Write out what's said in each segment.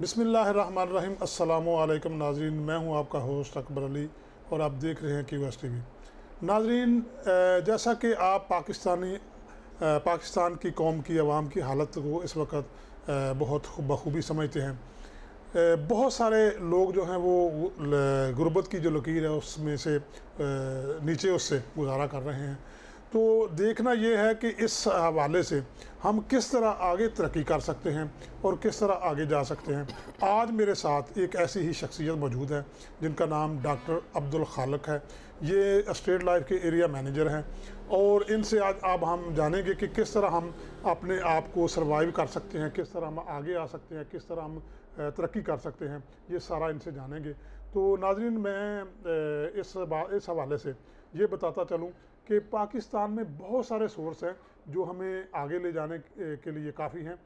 बिस्मिल्लाहिर्रहमानिर्रहीम। अस्सलामु अलैकुम नाज़रीन, मैं हूं आपका होस्ट अकबर अली और आप देख रहे हैं QS TV। नाज़रीन, जैसा कि आप पाकिस्तान की कौम की आवाम की हालत को इस वक्त बहुत बखूबी समझते हैं। बहुत सारे लोग जो हैं वो गुर्बत की जो लकीर है उसमें से नीचे उससे गुजारा कर रहे हैं। तो देखना ये है कि इस हवाले से हम किस तरह आगे तरक्की कर सकते हैं और किस तरह आगे जा सकते हैं। आज मेरे साथ एक ऐसी ही शख्सियत मौजूद है जिनका नाम डॉक्टर अब्दुल खालिक है। ये स्टेट लाइफ के एरिया मैनेजर हैं और इनसे आज अब हम जानेंगे कि किस तरह हम अपने आप को सर्वाइव कर सकते हैं, किस तरह हम आगे आ सकते हैं, किस तरह हम तरक्की कर सकते हैं। ये सारा इनसे जानेंगे। तो नाज़रीन, मैं इस हवाले से ये बताता चलूँ कि पाकिस्तान में बहुत सारे सोर्स हैं जो हमें आगे ले जाने के लिए काफ़ी हैं।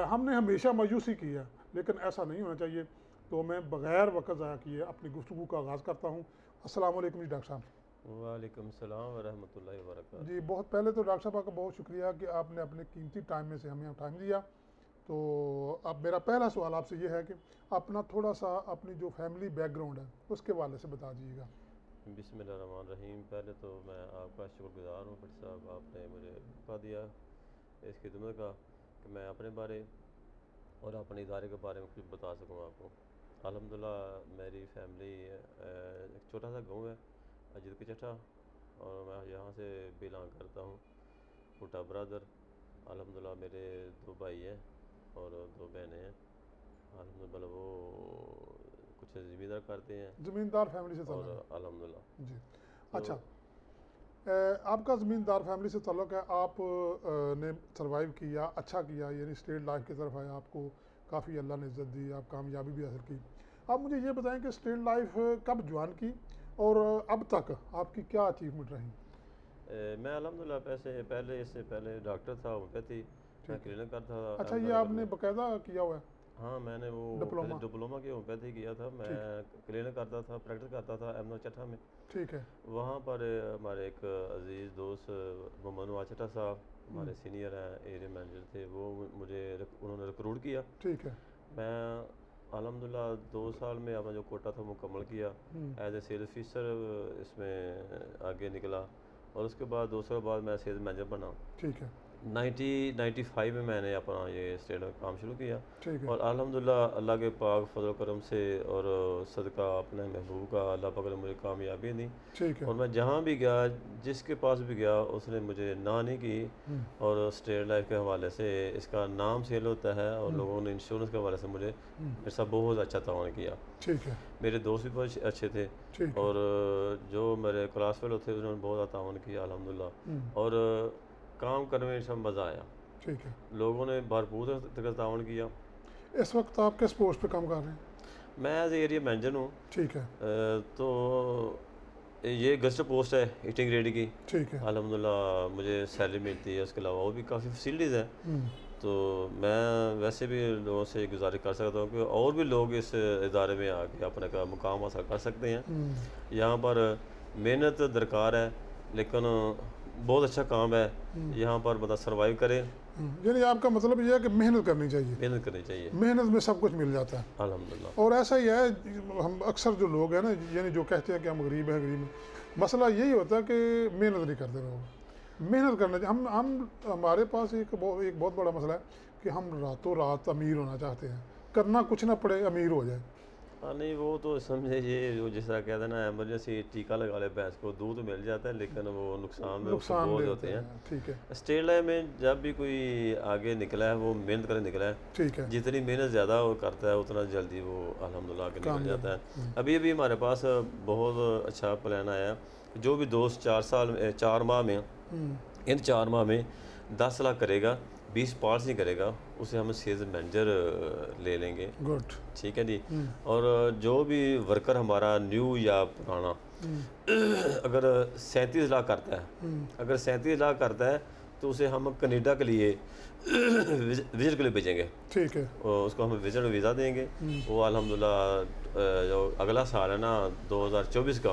हमने हमेशा मायूसी की है, लेकिन ऐसा नहीं होना चाहिए। तो मैं बग़ैर वक्त ज़ाया किए अपनी गुफ्तगू का आगाज़ करता हूँ। अस्सलाम वालेकुम जी डॉक्टर साहब। वालेकुम सलाम व रहमतुल्लाहि व बरकातहू। जी, बहुत पहले तो डॉक्टर साहब का बहुत शुक्रिया कि आपने अपने कीमती टाइम में से हमें टाइम दिया। तो अब मेरा पहला सवाल आपसे ये है कि अपना थोड़ा सा अपनी जो फैमिली बैकग्राउंड है उसके हवाले से बता दीजिएगा। बिस्मिल्लाहिर्रहमानिर्रहीम। पहले तो मैं आपका शुक्रगुजार हूँ भट्ट साहब, आपने मुझे मौका दिया इस खिदमत का कि मैं अपने बारे और अपने इदारे के बारे में कुछ बता सकूँ आपको। अल्हम्दुलिल्लाह मेरी फैमिली एक छोटा सा गाँव है अजीत के चट्टा, और मैं यहाँ से बिलोंग करता हूँ। छोटा ब्रदर, अल्हम्दुलिल्लाह मेरे 2 भाई हैं और 2 बहनें हैं। अल्हम्दुलिल्लाह वो कुछ ज़मींदार करते हैं ज़मींदार फैमिली से और ताल्लुक़ अल्हम्दुलिल्लाह। है जी। तो अच्छा, आपका ज़मींदार फैमिली से ताल्लुक़ है, आप ने सर्वाइव किया, अच्छा किया, यानी स्टेट लाइफ की तरफ आया, आपको काफ़ी अल्लाह ने इज़्ज़त दी, आप कामयाबी भी हासिल की। आप मुझे ये बताएं कि स्टेट लाइफ कब ज्वाइन की और अब तक आपकी क्या अचीवमेंट रही? मैं अल्हम्दुलिल्लाह पहले इससे पहले डॉक्टर था, होम्योपैथी मैं ठीक है। क्लिनिक करता था अच्छा, ये अहमदनगर आपने में। बाकायदा किया हुआ है हाँ, मैंने वो पहले डिप्लोमा? डिप्लोमा की होम्योपैथी किया था। मैं ठीक, क्लिनिक करता था, प्रैक्टिस करता था अहमदनगर चट्टा में। ठीक है। वहाँ पर हमारे एक अजीज़ दोस्त मोहम्मद नवाज चट्टा साहब हमारे सीनियर हैं, एरिया मैनेजर थे। वो उन्होंने रिक्रूट किया। ठीक है। मैं अल्हम्दुलिल्लाह 2 साल में अपना जो कोटा था मुकम्मल किया। एज ए सेल्स ऑफिसर इसमें आगे निकला और उसके बाद 2 साल बाद मैं सेल्स मैनेजर बना। ठीक है। 1995 में मैंने अपना ये स्टेट में काम शुरू किया ठीक है। और अल्हम्दुलिल्लाह अल्लाह के पाक फजल करम से और सदका अपने महबूब का अल्लाह पाक ने मुझे कामयाबी दी। ठीक है। और मैं जहाँ भी गया, जिसके पास भी गया, उसने मुझे ना नहीं की। और स्टेट लाइफ के हवाले से इसका नाम सेल होता है और लोगों ने इंश्योरेंस के हवाले से मुझे मेरे साथ बहुत अच्छा ताउन किया। ठीक है। मेरे दोस्त भी बहुत अच्छे थे ठीक है। और जो मेरे क्लास फेलो थे उन्होंने बहुत ताउन किया अल्हम्दुलिल्लाह। और काम करने में सब मज़ा आया। ठीक है। लोगों ने भरपूर तरह ताउन किया। इस वक्त आप किस पोस्ट पे काम कर रहे हैं? मैं एज एरिया मैनेजर हूँ। ठीक है। तो ये गेस्ट पोस्ट है हीटिंग ग्रेड की। ठीक है। अल्हम्दुलिल्लाह मुझे सैलरी मिलती है, उसके अलावा और भी काफ़ी फैसिलिटीज़ हैं। तो मैं वैसे भी लोगों से गुजारिश कर सकता हूँ कि और भी लोग इस इदारे में आके अपने का मुकाम हासिल कर सकते हैं। यहाँ पर मेहनत दरकार है, लेकिन बहुत अच्छा काम है। यहाँ पर बंदा सर्वाइव करे। यानी आपका मतलब ये है कि मेहनत करनी चाहिए, मेहनत करनी चाहिए, मेहनत में सब कुछ मिल जाता है। अल्हम्दुलिल्लाह। और ऐसा ही है, हम अक्सर जो लोग हैं ना, यानी जो कहते हैं कि हम गरीब हैं, गरीब हैं, मसला यही होता है कि मेहनत नहीं करते लोग। मेहनत करना चाहिए। हम हमारे पास एक बहुत बड़ा मसला है कि हम रातों रात अमीर होना चाहते हैं, करना कुछ ना पड़े, अमीर हो जाए। हाँ, नहीं वो तो समझे, ये जो जिस तरह कहते हैं ना, एमरजेंसी टीका लगा ले भैंस को, दूध मिल जाता है लेकिन वो नुकसान में उससे बहुत होते हैं। ठीक है। स्टेट लाइफ में जब भी कोई आगे निकला है वो मेहनत करके निकला है। ठीक है। जितनी मेहनत ज़्यादा वो करता है उतना जल्दी वो अल्हम्दुलिल्लाह आगे निकल जाता है। अभी हमारे पास बहुत अच्छा प्लान आया है। जो भी दोस्त 4 माह में, इन 4 माह में 10 लाख करेगा, 20 पार्ट्स नहीं करेगा, उसे हम सेल्स मैनेजर ले लेंगे। गुड। ठीक है जी। और जो भी वर्कर हमारा न्यू या पुराना अगर 37 लाख करता है, अगर 37 लाख करता है तो उसे हम कनाडा के लिए विजिट के लिए भेजेंगे। ठीक है। और उसको हम विजिट वीज़ा देंगे। वो अल्हम्दुलिल्लाह जो अगला साल है ना 2024 का,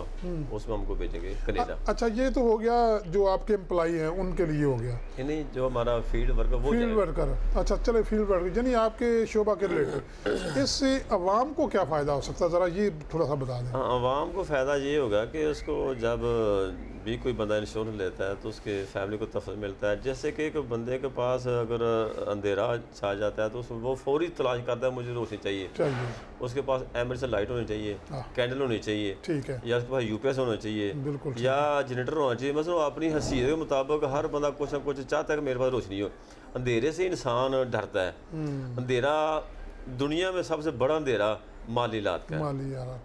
उसमें हमको भेजेंगे कनाडा। अच्छा, ये तो हो गया जो आपके एम्प्लॉई हैं उनके लिए हो गया। नहीं, जो हमारा फील्ड वर्कर वो फील्ड वर्कर, अच्छा चले फील्ड वर्कर यानी आपके शोबा के रिलेटेड, इससे अवाम को क्या फ़ायदा हो सकता है, ज़रा ये थोड़ा सा बता दें। हाँ, आवाम को फ़ायदा ये होगा कि उसको जब भी कोई बंदा इंश्योरेंस लेता है तो उसके फैमिली को तफरीह मिलता है। जैसे कि एक बंदे के पास अगर अंधेरा छा जाता है तो वो फौरी तलाश करता है, मुझे रोशनी चाहिए। उसके पास एमरजेंसी लाइट होनी चाहिए, कैंडल होनी चाहिए, ठीक है, या उसके पास यूपीएस होना चाहिए, बिल्कुल, या जनरेटर होना चाहिए। मतलब अपनी हैसियत के मुताबिक हर बंदा कुछ ना कुछ चाहता है कि मेरे पास रोशनी हो। अंधेरे से इंसान डरता है। अंधेरा दुनिया में सबसे बड़ा अंधेरा माली हालात का है।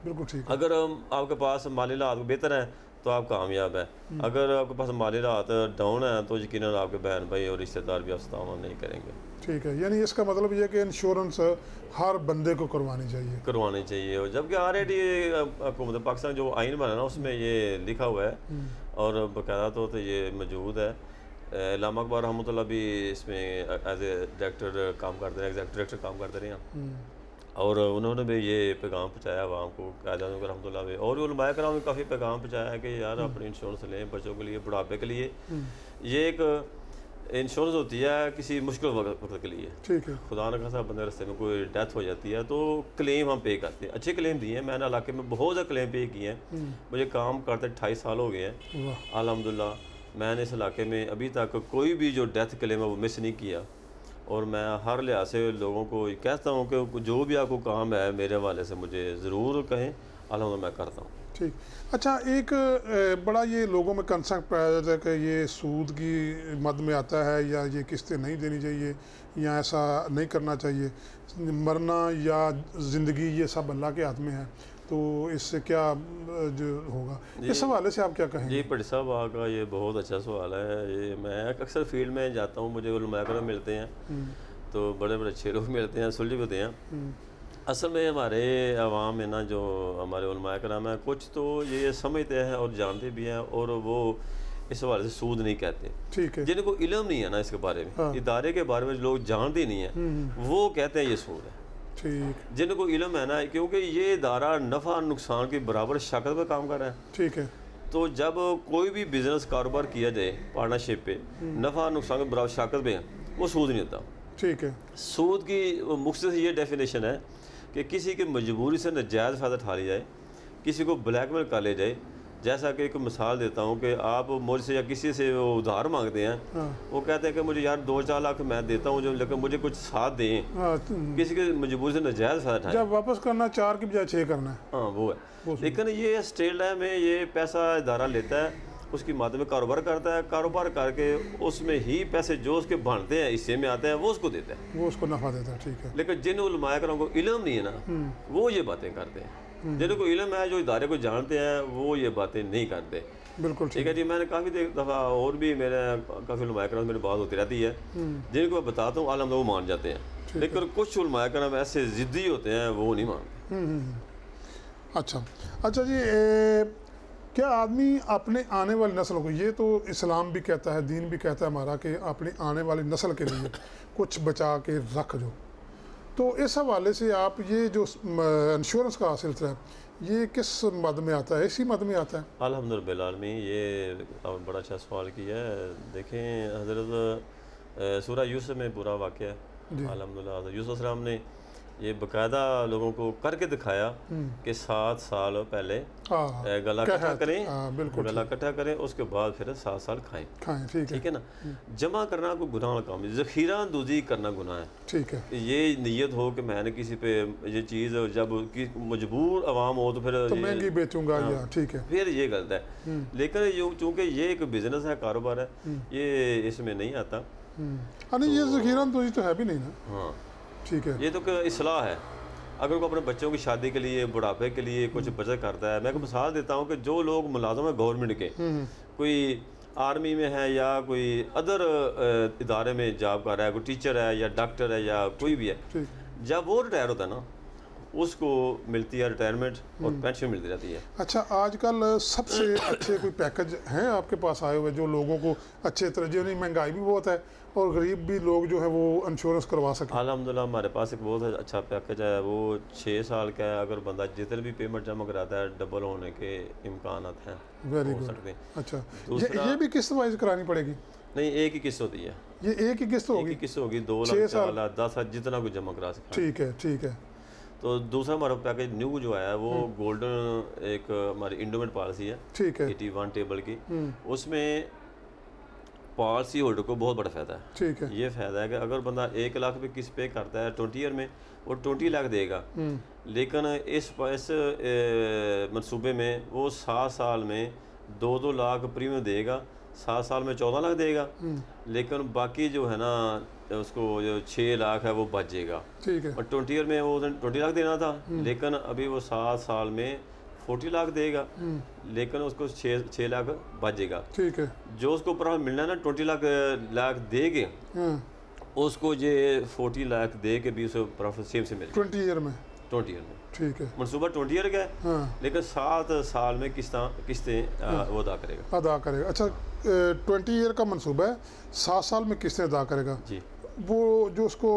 बिल्कुल ठीक। अगर आपके पास माली हालात बेहतर है तो आप कामयाब है। अगर आपके पास माली हालात डाउन है तो यकीनन आपके बहन भाई और रिश्तेदार भी आपसे ताउन नहीं करेंगे। ठीक है, यानी इसका मतलब ये कि इंश्योरेंस हर बंदे को करवानी चाहिए। और जबकि ऑलरेडी हुकूमत पाकिस्तान जो आइन बना ना उसमें ये लिखा हुआ है और बाकायदा तो ये मौजूद है। इल्लामा अकबर रहमतुल्लाह भी इसमें एज ए डायरेक्टर काम करते रहे, एग्जीक्यूटिव डायरेक्टर काम करते रहे हैं, और उन्होंने भी ये पैगाम पहुँचाया आवाम को, कायदान रहमतुल्लाह भी, और उलमाए कराम ने काफ़ी पैगाम पहुँचाया है कि यार अपनी इंश्योरेंस लें बच्चों के लिए, बुढ़ापे के लिए। ये एक इंश्योरेंस होती है किसी मुश्किल वक्त के लिए। ठीक है। खुदा न खासा बंदे रास्ते में कोई डेथ हो जाती है तो क्लेम हम पे करते हैं। अच्छे क्लेम दिए हैं, मैंने इलाके में बहुत ज़्यादा क्लेम पे किए हैं। मुझे काम करते 28 साल हो गए हैं अल्हम्दुलिल्लाह। मैंने इस इलाके में अभी तक कोई भी जो डेथ क्लेम है वो मिस नहीं किया, और मैं हर लिहाज से लोगों को कहता हूँ कि जो भी आपको काम है मेरे हवाले से मुझे ज़रूर कहें, अल्हम्दुलिल्लाह मैं करता हूँ। ठीक। अच्छा, एक बड़ा ये लोगों में कंसेप्ट पाया जाता है कि ये सूद की मद में आता है, या ये किस्तें नहीं देनी चाहिए, या ऐसा नहीं करना चाहिए, मरना या ज़िंदगी ये सब अल्लाह के हाथ में है, तो इससे क्या जो होगा, इस हवाले से आप क्या कहेंगे? जी पड़ी साहब, आपका ये बहुत अच्छा सवाल है। ये मैं अक्सर फील्ड में जाता हूँ, मुझे उलमा कराम मिलते हैं तो बड़े बड़े अच्छे लोग मिलते हैं, सुलझे होते हैं। असल में हमारे अवाम में ना जो हमारे उलमा कराम है, कुछ तो ये समझते हैं और जानते भी हैं, और वो इस हवाले से सूद नहीं कहते। ठीक है। जिनको इल्म नहीं है ना इसके बारे में, इदारे के बारे में लोग जानते नहीं हैं, वो कहते हैं ये सूद है। ठीक। जिनको इल्म है ना, क्योंकि ये इदारा नफ़ा नुकसान के बराबर शक्ल पर काम कर रहा है। ठीक है। तो जब कोई भी बिजनेस कारोबार किया जाए पार्टनरशिप पे, नफ़ा नुकसान के बराबर शक्ल पे, वो सूद नहीं होता। ठीक है। सूद की मुख्तसर ये डेफिनेशन है कि किसी की मजबूरी से नाजायज़ फ़ायदा उठा लिया जाए, किसी को ब्लैकमेल कर लिया जाए। जैसा कि एक मिसाल देता हूँ कि आप मुझसे या किसी से वो उधार मांगते हैं, वो कहते हैं कि मुझे यार 2-4 लाख मैं देता हूँ, लेकिन मुझे कुछ साथ दें। किसी की मजबूरी से नाजायज़ फ़ायदा उठाए, जब वापस करना 4 की बजाय 6 करना है। हाँ वो है। लेकिन ये स्टेट लाइन में ये पैसा इदारा लेता है, उसकी माध्यम में कारोबार करता है, कारोबार करके उसमें ही पैसे जो उसके बनते हैं हिस्से में आते हैं वो उसको देता है, वो उसको नफ़ा देता है। ठीक है। लेकिन जिन उलमाए कराम को इल्म नहीं है ना, वो ये बातें करते हैं। जिनको इल्म है, जो इदारे को जानते हैं, वो ये बातें नहीं करते। बिल्कुल ठीक है जी। मैंने काफ़ी दफ़ा और भी मेरे काफ़ी उलमाए कराम मेरी बात होती रहती है, जिनको मैं बताता हूँ आलम वो मान जाते हैं, लेकिन कुछ उलमाए कराम ऐसे ज़िद्दी होते हैं, वो नहीं मानते। अच्छा जी, क्या आदमी अपने आने वाली नस्ल को, ये तो इस्लाम भी कहता है, दीन भी कहता है हमारा, कि अपनी आने वाली नस्ल के लिए कुछ बचा के रख जो, तो इस हवाले से आप ये जो इंश्योरेंस का सिलसिला है, ये किस मद में आता है? इसी मद में आता है? अल्हम्दुलिल्लाह आलमीन, ये बड़ा अच्छा सवाल किया है। देखें हज़रत सूरह यूसुफ में पूरा वाक़या है। अल्हम्दुलिल्लाह यूसुफ अलैहिस्सलाम ने ये बाकायदा लोगों को करके दिखाया कि 7 साल पहले गला इकट्ठा करें, गला इकट्ठा करें, उसके बाद फिर 7 साल खाएं। ठीक है ना। जमा करना कोई गुनाह वाला काम है, ज़ख़ीरा अंदोज़ी करना गुनाह है। ठीक है। ये नीयत हो कि मैंने किसी पे ये चीज़ जब मजबूर आवाम हो तो फिर महंगी बेचूंगा, या ठीक है, फिर ये गलत है। लेकिन चूँकि ये एक बिजनेस है, कारोबार है, ये इसमें नहीं आता। नहीं, ये ज़ख़ीरा अंदोज़ी तो है भी नहीं ना। हाँ ठीक है। ये तो इस्लाह है। अगर वो अपने बच्चों की शादी के लिए, बुढ़ापे के लिए कुछ बचत करता है। मैं एक मिसाल देता हूँ कि जो लोग मुलाज़िम है गवर्नमेंट के, कोई आर्मी में है या कोई अदर इदारे में जॉब कर रहा है, कोई टीचर है या डॉक्टर है या कोई भी है, जब वो रिटायर होता है ना, उसको मिलती है रिटायरमेंट और पेंशन मिलती रहती है। अच्छा, आजकल सबसे अच्छे कोई पैकेज हैं आपके पास आए हुए जो लोगों को अच्छे तरह, जो नहीं महंगाई भी बहुत है और गरीब भी लोग जो है वो इंश्योरेंस करवा सकें? अल्हम्दुलिल्लाह हमारे पास एक बहुत अच्छा पैकेज है, वो 6 साल का है। अगर बंदा जितने भी पेमेंट जमा कराता है डबल होने के इम्कान हैं, वेरी हो गुड। सकते हैं। अच्छा, दूसरा ये भी किस्त वाइज करानी पड़ेगी? नहीं, एक ही किस्त होती है, ये एक ही किस्त एक होगी? ही किस्त होगी, 2 6 लाख, 4 साल? लाख, 10 लाख, जितना कुछ जमा करा सकता है। ठीक है, ठीक है। तो दूसरा हमारा पैकेज न्यू जो है वो गोल्डन, एक हमारी इंडोमेंट पॉलिसी है ठीक है। 81 टेबल की। उसमें पॉलिसी होल्डर को बहुत बड़ा फ़ायदा है। ठीक है। ये फ़ायदा है कि अगर बंदा 1 लाख रुपये किस्त पे करता है 20 ईयर में, वो 20 लाख देगा। लेकिन इस मंसूबे में वो 7 साल में 2-2 लाख प्रीमियम देगा, 7 साल में 14 लाख देगा। लेकिन बाकी जो है ना उसको जो 6 लाख है वो बचेगा। ठीक है। और 20 ईयर में वो 20 लाख देना था, लेकिन अभी वो 7 साल में 40 लाख देगा, लेकिन उसको 6 लाख बचेगा। ठीक है। जो उसको प्रॉफिट मिलना है ना 20 लाख दे के, उसको ये 40 लाख दे के भी उसे प्रॉफिट सेम से मिलेगा 20 ईयर में? 20 ईयर में। ठीक है। मनसूबा 20 ईयर का है, हाँ, लेकिन 7 साल में किस्तें वो अदा करेगा। अदा करेगा। अच्छा, 20 ईयर का मंसूबा है, 7 साल में किस्तें अदा करेगा। जी, वो जो उसको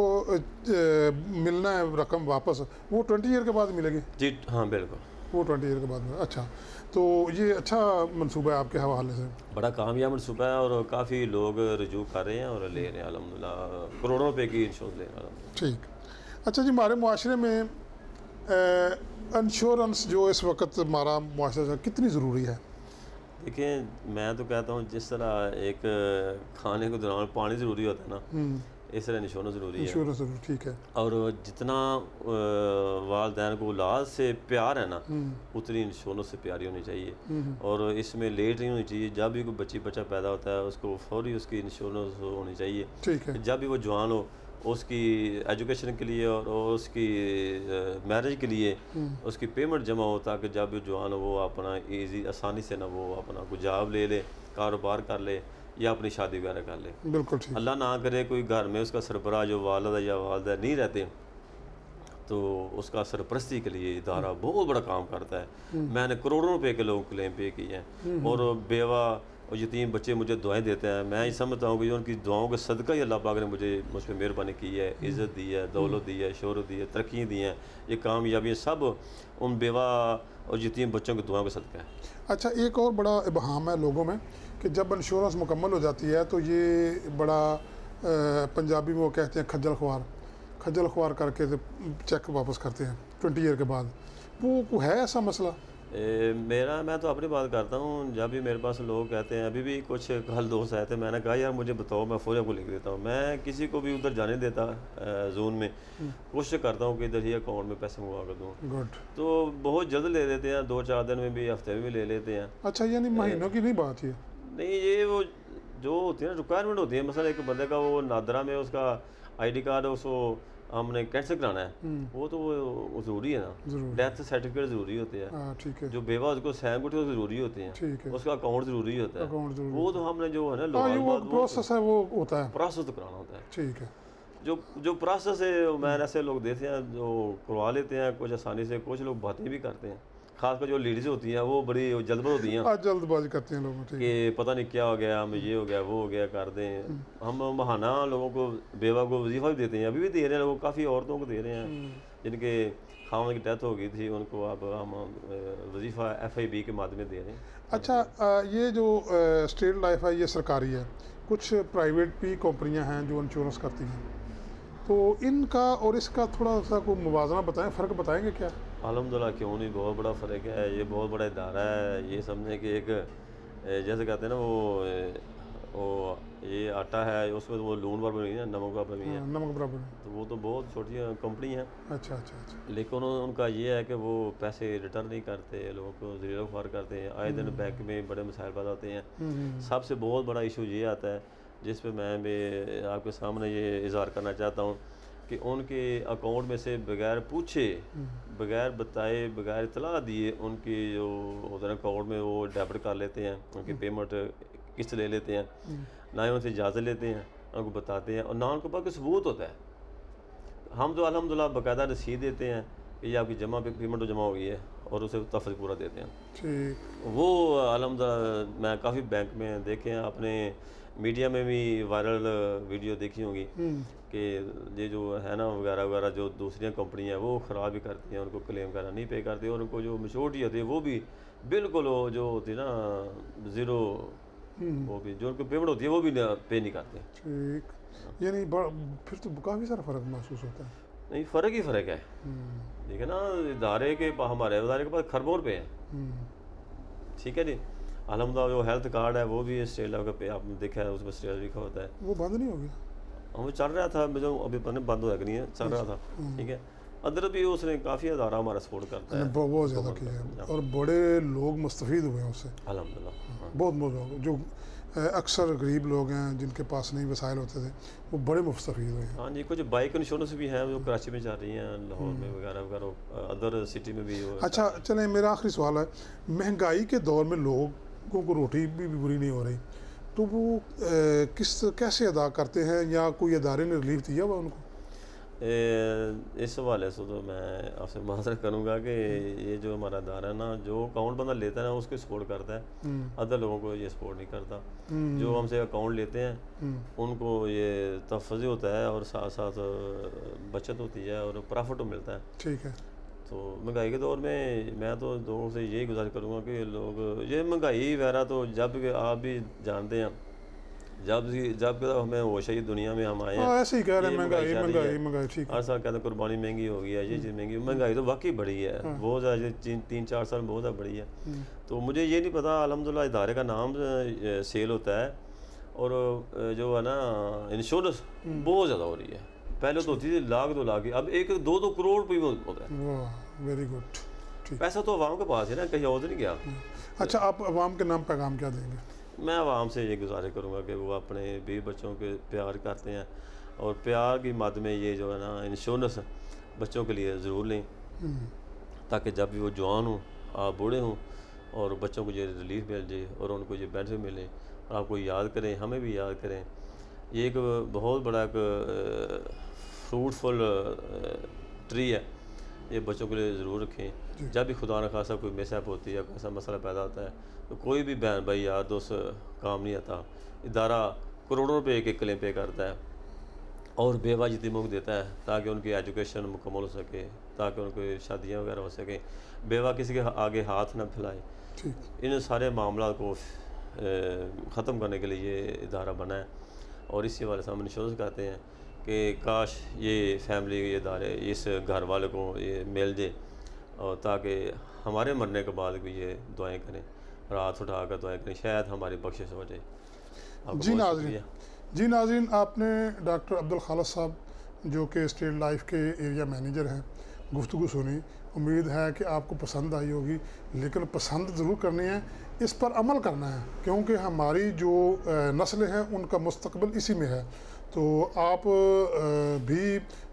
मिलना है रकम वापस, वो 20 ईयर के बाद मिलेगी? जी हाँ बिल्कुल, वो 20 ईयर के बाद मिलेगा। अच्छा, तो ये अच्छा मंसूबा है आपके हवाले से? बड़ा कामयाब मनसूबा है और काफ़ी लोग रुजू कर रहे हैं और ले रहे हैं अल्हम्दुलिल्लाह, करोड़ों रुपए की इंश्योरेंस ले रहे हैं अल्हम्दुलिल्लाह। ठीक। अच्छा जी, हमारे मुआशरे में इंश्योरेंस जो इस वक्त हमारा मुआशरा कितनी ज़रूरी है? देखिए, मैं तो कहता हूँ जिस तरह एक खाने के दौरान पानी ज़रूरी होता है ना, इस तरह इंश्योरेंस ज़रूरी है। इंश्योरेंस ज़रूरी, ठीक है। और जितना वालदैन को औलाद से प्यार है ना, उतनी इंश्योरेंस से प्यारी होनी चाहिए। और इसमें लेट नहीं होनी चाहिए। जब भी कोई बच्चा पैदा होता है उसको फौरी उसकी इंश्योरेंस होनी चाहिए। ठीक है। जब भी वो जवान हो, उसकी एजुकेशन के लिए और उसकी मैरिज के लिए उसकी पेमेंट जमा हो, ताकि जब भी जवान हो वो अपना ईजी आसानी से ना वो अपना कोई जॉब ले ले, कारोबार कर ले या अपनी शादी वगैरह कर ले। बिल्कुल ठीक। अल्लाह ना करे कोई घर में उसका सरबराह जो वालिद या वालिदा नहीं रहते, तो उसका सरपरस्ती के लिए इदारा बहुत बड़ा काम करता है। मैंने करोड़ों रुपए के लोग क्लेम पे किए हैं। और बेवा और यतीम बच्चे मुझे दुआएं देते हैं। मैं ये समझता हूँ कि जो उनकी दुआओं का सदका ही अल्लाह पाक ने मुझ पर मेहरबानी की है, इज़्ज़त दी है, दौलत दी है, शोहरत दी है, तरक्की दी हैं, ये कामयाबियाँ सब उन बेवा और यतीम बच्चों की दुआओं का सदका है। अच्छा, एक और बड़ा इबहाम है लोगों में कि जब इंश्योरेंस मुकम्मल हो जाती है तो ये बड़ा पंजाबी में वो कहते हैं खज्जल ख्वार करके चेक वापस करते हैं 20 ईयर के बाद। वो है ऐसा मसला? मैं तो अपनी बात करता हूँ। जब भी मेरे पास लोग कहते हैं, अभी भी कुछ कल दोस्त आए थे, मैंने कहा यार मुझे बताओ, मैं फ़ौरन आपको लिख देता हूँ। मैं किसी को भी उधर जाने देता जोन में, कोशिश करता हूँ कि इधर ही अकाउंट में पैसे मंगवा कर दूँ। गुड। तो बहुत जल्द ले लेते हैं, 2-4 दिन में भी, हफ्ते में भी ले लेते हैं। अच्छा, यानी महीनों की नहीं बात ये? नहीं, ये वो जो होती है ना रिक्वायरमेंट होती है। मसला एक बंदे का वो नादरा में उसका ID कार्ड उसको हमने कैंसिल कराना है, वो तो वो ज़रूरी है ना। डेथ सर्टिफिकेट ज़रूरी होते हैं। ठीक है। जो बेवा उसको सैन गुट ज़रूरी होते हैं। ठीक है। उसका अकाउंट ज़रूरी होता है। अकाउंट ज़रूरी, वो तो हमने जो है ना वो प्रोसेस है वो होता है, प्रोसेस तो कराना होता है। ठीक है। जो प्रोसेस है, मैंने ऐसे लोग देते हैं जो करवा लेते हैं कुछ आसानी से, कुछ लोग बातें भी करते हैं। खासकर जो लेडीज़ होती हैं वो बड़ी जल्दबाज होती हैं जल्दबाजी करते हैं लोग, ठीक है। कि पता नहीं क्या हो गया, हमें ये हो गया, वो हो गया, कर दें। हम बहाना लोगों को, बेवा को वजीफ़ा भी देते हैं, अभी भी दे रहे हैं लोग, काफ़ी औरतों को दे रहे हैं जिनके खामन की डेथ हो गई थी, उनको अब हम वजीफ़ा FIB के माध्यम में दे रहे हैं। अच्छा, ये जो स्टेट लाइफ है ये सरकारी है, कुछ प्राइवेट भी कंपनियां हैं जो इंश्योरेंस करती हैं, तो इनका और इसका थोड़ा सा कोई मुवाजना बताएं, फ़र्क बताएंगे क्या? अल्हम्दुलिल्लाह, क्यों नहीं, बहुत बड़ा फ़र्क है। ये बहुत बड़ा इदारा है। ये समझे कि एक जैसे कहते हैं ना वो ये आटा है, उसमें तो वो लून बराबर नहीं है, नमक बराबर नहीं है। नमक बराबर। तो वो तो बहुत छोटी कंपनी है। अच्छा अच्छा अच्छा। लेकिन उनका ये है कि वो पैसे रिटर्न नहीं करते, लोगों को ज़ीरो ख्वार करते हैं। आए दिन बैंक में बड़े मसाइल पैदा होते हैं। सबसे बहुत बड़ा इशू ये आता है जिस पे मैं भी आपके सामने ये इज़हार करना चाहता हूँ कि उनके अकाउंट में से बगैर पूछे, बगैर बताए, बगैर इतला दिए उनकी जो होता है अकाउंट में वो डेबिट कर लेते हैं, उनकी पेमेंट किस्त ले लेते हैं, ना ही उनसे इजाज़त लेते हैं, उनको बताते हैं और ना उनके पास कोई सबूत होता है। हम तो अल्हम्दुलिल्लाह बाकायदा रसीद देते हैं कि ये आपकी जमा पेमेंट तो जमा हो गई है और उसे तफरीक पूरा देते हैं। ठीक। वो अलहमदिल्ला मैं काफ़ी बैंक में देखे हैं, आपने मीडिया में भी वायरल वीडियो देखी होंगी कि ये जो है ना वगैरह वगैरह जो दूसरी कंपनियां वो ख़राब ही करती हैं, उनको क्लेम वगैरह नहीं पे करती और उनको जो मेच्योरिटी होती है वो भी बिल्कुल वो जो होती है ना ज़ीरो, वो भी जो उनको पेमेंट होती है वो भी पे नहीं करते। ठीक। यानी फिर तो काफ़ी सारा फ़र्क महसूस होता है। नहीं, फ़र्क ही फ़र्क है। ठीक है ना, इदारे के हमारे इदारे के पास खरबों रुपये हैं। ठीक है जी, अलहमदा जो हेल्थ कार्ड है वो भी स्टेट लेवल पे आपने देखा है, उसमें स्टेट लिखा होता है। वो बंद नहीं हो गया? वो चल रहा था, जो अभी पता नहीं बंद हो गया नहीं है, चल रहा था। ठीक है, अदर भी उसने काफ़ी अदारा हमारा सपोर्ट करता है, बहुत ज़्यादा किया है और बड़े लोग मुस्तफ़ीद हुए हैं उससे अल्हम्दुलिल्लाह। बहुत लोग जो अक्सर गरीब लोग हैं जिनके पास नहीं वसाइल होते थे वो बड़े मुस्तफ़ीद हुए हैं। हाँ जी, कुछ बाइक इंश्योरेंस भी हैं जो कराची में चल रही हैं, लाहौर में वगैरह वगैरह, अदर सिटी में भी। अच्छा चलें, मेरा आखिरी सवाल है, महंगाई के दौर में लोगों को रोटी भी बुरी नहीं हो रही, तो वो कैसे अदा करते हैं या कोई अदारे ने रिलीफ दिया हुआ उनको? इस हवाले से तो मैं आपसे माजरत करूँगा कि ये जो हमारा अदारा है ना, जो अकाउंट बंदा लेता है ना उसको सपोर्ट करता है, अदर लोगों को ये सपोर्ट नहीं करता। जो हमसे अकाउंट लेते हैं उनको ये तहफ़्फ़ुज़ होता है और साथ साथ बचत होती है और प्रॉफिट मिलता है। ठीक है। तो महंगाई के दौर में मैं तो लोगों से यही गुजारिश करूँगा कि लोग ये महंगाई वगैरह तो जब आप भी जानते हैं, जब हमें होश है दुनिया में हम आए हैं, ऐसे ही कह रहे हैं महंगाई। ठीक है। हर साल कहते हैं कुर्बानी महंगी हो गई है, ये चीज़ महंगी, महंगाई तो वाकई बढ़ी है, बहुत ज़्यादा, 3-4 साल बहुत ज़्यादा बढ़ी है। तो मुझे ये नहीं पता, अलहमदिल्ला इदारे का नाम सेल होता है और जो है ना इंश्योरेंस बहुत ज़्यादा हो रही है। पहले तो होती थी 1-2 लाख की, अब 1-2 करोड़ रुपये होता है। Very good. पैसा तो अवाम के पास है ना, कहीं और तो नहीं गया। अच्छा, आप अवाम के नाम पैगाम क्या देंगे? मैं आवाम से ये गुजारिश करूँगा कि वो अपने बीवी बच्चों के प्यार करते हैं और प्यार की मद में ये जो है ना इंश्योरेंस बच्चों के लिए ज़रूर लें, ताकि जब भी वो जवान हों, आप बूढ़े हों और बच्चों को ये रिलीफ मिल जाए और उनको ये बेनिफिट मिले और आपको याद करें, हमें भी याद करें। ये एक बहुत बड़ा एक फ्रूटफुल ट्री है, ये बच्चों के लिए ज़रूर रखें। जब भी खुदा न खासा कोई मिसहैप होती है, कोई ऐसा मसला पैदा होता है, तो कोई भी बहन भाई यार दोस्त काम नहीं आता, इदारा करोड़ों रुपए के क्लेम पे करता है और बेवाजिब तिमुक देता है ताकि उनकी एजुकेशन मुकम्मल हो सके, ताकि उनकी शादियाँ वगैरह हो सकें, बेवा किसी के आगे हाथ ना फैलाए। इन सारे मामला को ख़त्म करने के लिए ये इदारा बना है और इसी वाले से हम इंश्योरेंस करते हैं कि काश ये फैमिली ये इदारे इस घर वाले को ये मिल जाए और ताकि हमारे मरने के बाद भी ये दुआएं करें, रात उठा कर दुआएं करें, शायद हमारी बख्शिश हो जाए। जी नाज़रीन, आपने डॉक्टर अब्दुल खालिद साहब जो कि स्टेट लाइफ के एरिया मैनेजर हैं गुफ्तगू सुनी। उम्मीद है कि आपको पसंद आई होगी, लेकिन पसंद ज़रूर करनी है, इस पर अमल करना है, क्योंकि हमारी जो नस्लें हैं उनका मुस्तकबिल इसी में है। तो आप भी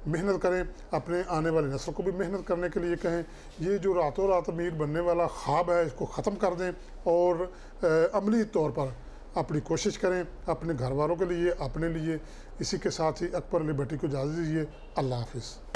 मेहनत करें, अपने आने वाली नस्ल को भी मेहनत करने के लिए कहें। ये जो रातों रात अमीर बनने वाला ख्वाब है इसको ख़त्म कर दें और अमली तौर पर अपनी कोशिश करें अपने घर वालों के लिए, अपने लिए। इसी के साथ ही अकबर लिबर्टी को इजाज़त दीजिए। अल्लाह हाफिज़।